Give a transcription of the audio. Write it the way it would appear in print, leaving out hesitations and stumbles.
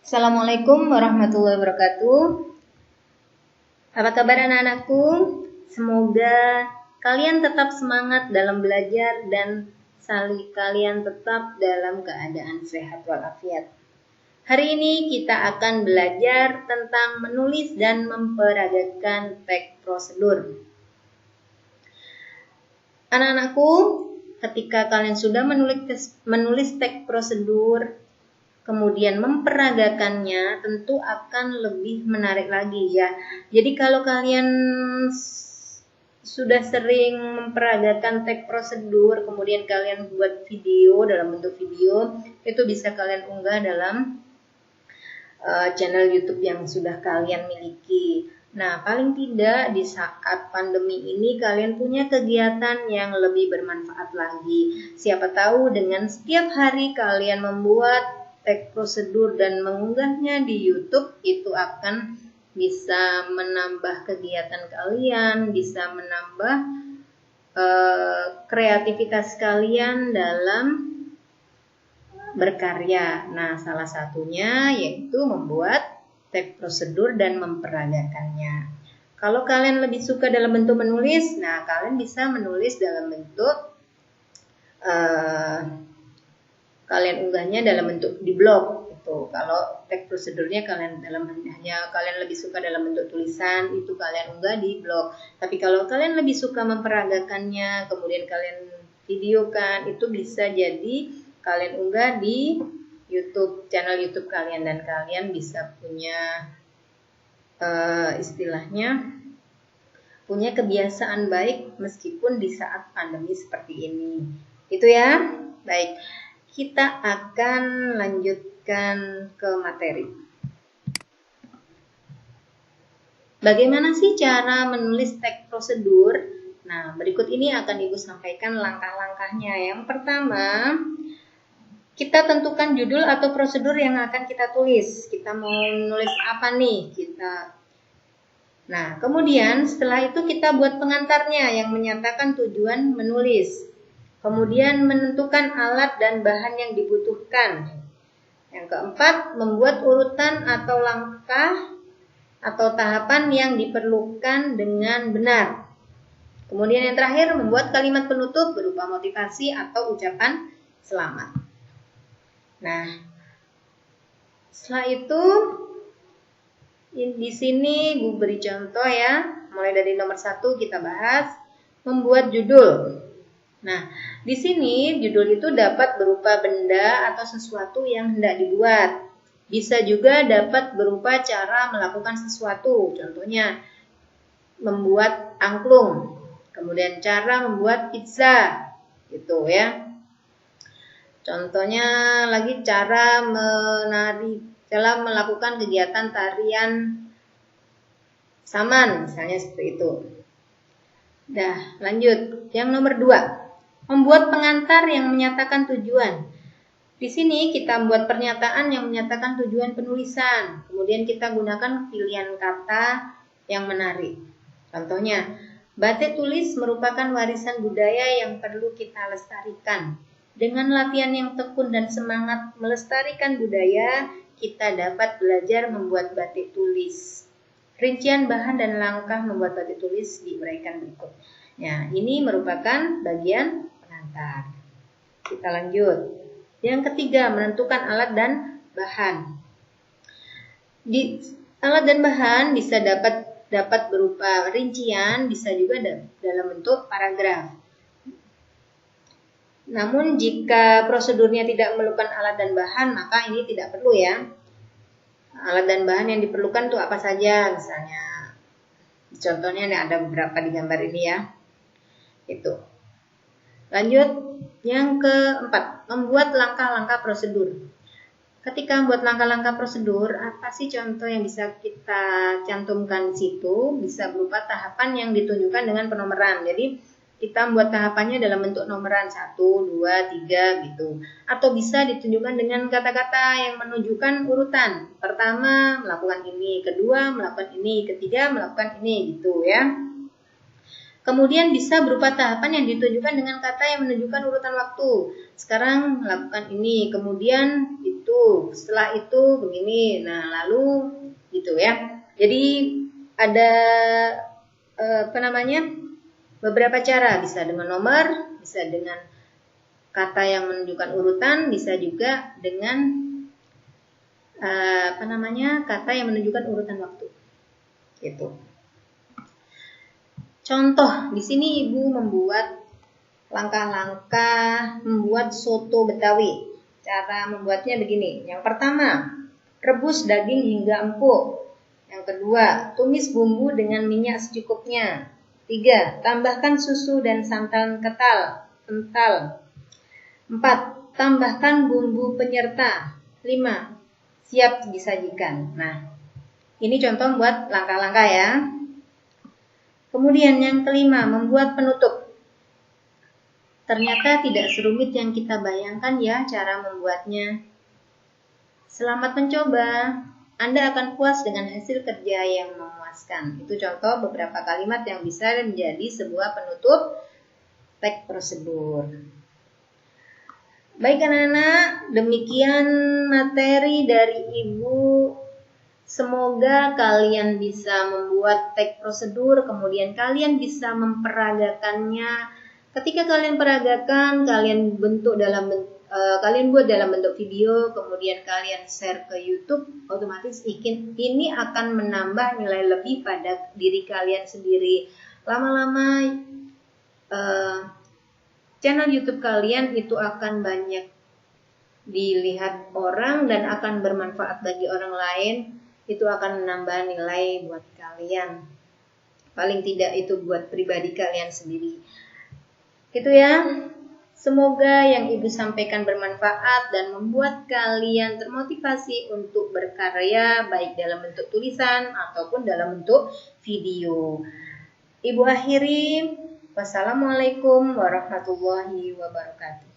Assalamualaikum warahmatullahi wabarakatuh. Apa kabar anak-anakku? Semoga kalian tetap semangat dalam belajar dan kalian tetap dalam keadaan sehat walafiat. Hari ini kita akan belajar tentang menulis dan memperagakan teks prosedur. Anak-anakku, ketika kalian sudah menulis teks prosedur, kemudian memperagakannya, tentu akan lebih menarik lagi ya. Jadi kalau kalian sudah sering memperagakan teks prosedur, kemudian kalian buat video dalam bentuk video, itu bisa kalian unggah dalam channel YouTube yang sudah kalian miliki. Nah, paling tidak di saat pandemi ini kalian punya kegiatan yang lebih bermanfaat lagi. Siapa tahu dengan setiap hari kalian membuat teks prosedur dan mengunggahnya di YouTube, itu akan bisa menambah kegiatan kalian, bisa menambah kreativitas kalian dalam berkarya. Nah, salah satunya yaitu membuat teks prosedur dan memperagakannya. Kalau kalian lebih suka dalam bentuk menulis, nah kalian bisa menulis dalam bentuk kalian unggahnya dalam bentuk di blog itu. Kalau teks prosedurnya kalian lebih suka dalam bentuk tulisan, itu kalian unggah di blog. Tapi kalau kalian lebih suka memperagakannya, kemudian kalian videokan, itu bisa jadi kalian unggah di YouTube, channel YouTube kalian, dan kalian bisa punya istilahnya punya kebiasaan baik meskipun di saat pandemi seperti ini. Itu ya. Baik. Kita akan lanjutkan ke materi. Bagaimana sih cara menulis teks prosedur? Nah, berikut ini akan Ibu sampaikan langkah-langkahnya. Yang pertama, kita tentukan judul atau prosedur yang akan kita tulis. Kita mau menulis apa nih? Nah, kemudian setelah itu kita buat pengantarnya yang menyatakan tujuan menulis. Kemudian menentukan alat dan bahan yang dibutuhkan. Yang keempat, membuat urutan atau langkah atau tahapan yang diperlukan dengan benar. Kemudian yang terakhir, membuat kalimat penutup berupa motivasi atau ucapan selamat. Nah, setelah itu di sini Bu beri contoh ya. Mulai dari nomor 1 kita bahas membuat judul. Nah, di sini judul itu dapat berupa benda atau sesuatu yang hendak dibuat. Bisa juga dapat berupa cara melakukan sesuatu. Contohnya membuat angklung. Kemudian cara membuat pizza. Gitu ya. Contohnya lagi cara melakukan kegiatan tarian saman, misalnya seperti itu. Dah, lanjut. Yang nomor 2, membuat pengantar yang menyatakan tujuan. Di sini kita membuat pernyataan yang menyatakan tujuan penulisan. Kemudian kita gunakan pilihan kata yang menarik. Contohnya, batik tulis merupakan warisan budaya yang perlu kita lestarikan. Dengan latihan yang tekun dan semangat melestarikan budaya, kita dapat belajar membuat batik tulis. Rincian bahan dan langkah membuat batik tulis diuraikan berikut. Nah, ini merupakan bagian pengantar. Kita lanjut. Yang ketiga, menentukan alat dan bahan. Alat dan bahan bisa dapat berupa rincian, bisa juga dalam bentuk paragraf. Namun jika prosedurnya tidak memerlukan alat dan bahan, maka ini tidak perlu ya. Alat dan bahan yang diperlukan itu apa saja? Misalnya, contohnya ada beberapa di gambar ini ya. Itu. Lanjut, yang keempat, membuat langkah-langkah prosedur. Ketika membuat langkah-langkah prosedur, apa sih contoh yang bisa kita cantumkan di situ? Bisa berupa tahapan yang ditunjukkan dengan penomoran. Jadi kita membuat tahapannya dalam bentuk nomoran 1, 2, 3 gitu. Atau bisa ditunjukkan dengan kata-kata yang menunjukkan urutan. Pertama melakukan ini, kedua melakukan ini, ketiga melakukan ini gitu ya. Kemudian bisa berupa tahapan yang ditunjukkan dengan kata yang menunjukkan urutan waktu. Sekarang lakukan ini, kemudian itu, setelah itu begini. Nah, lalu gitu ya. Jadi ada beberapa cara, bisa dengan nomor, bisa dengan kata yang menunjukkan urutan, bisa juga dengan kata yang menunjukkan urutan waktu. Gitu. Contoh, di sini Ibu membuat langkah-langkah membuat soto Betawi. Cara membuatnya begini. Yang pertama, rebus daging hingga empuk. Yang kedua, tumis bumbu dengan minyak secukupnya. 3. Tambahkan susu dan santan kental. 4. Tambahkan bumbu penyerta. 5. Siap disajikan. Nah, ini contoh buat langkah-langkah ya. Kemudian yang kelima, membuat penutup. Ternyata tidak serumit yang kita bayangkan ya cara membuatnya. Selamat mencoba. Anda akan puas dengan hasil kerja yang memuaskan. Itu contoh beberapa kalimat yang bisa menjadi sebuah penutup teks prosedur. Baik anak-anak, demikian materi dari Ibu. Semoga kalian bisa membuat teks prosedur, kemudian kalian bisa memperagakannya. Ketika kalian peragakan, kalian buat dalam bentuk video, kemudian kalian share ke YouTube, otomatis ini akan menambah nilai lebih pada diri kalian sendiri. Lama-lama channel YouTube kalian itu akan banyak dilihat orang dan akan bermanfaat bagi orang lain. Itu akan menambah nilai buat kalian. Paling tidak itu buat pribadi kalian sendiri. Gitu ya. Semoga yang Ibu sampaikan bermanfaat dan membuat kalian termotivasi untuk berkarya baik dalam bentuk tulisan ataupun dalam bentuk video. Ibu akhiri. Wassalamualaikum warahmatullahi wabarakatuh.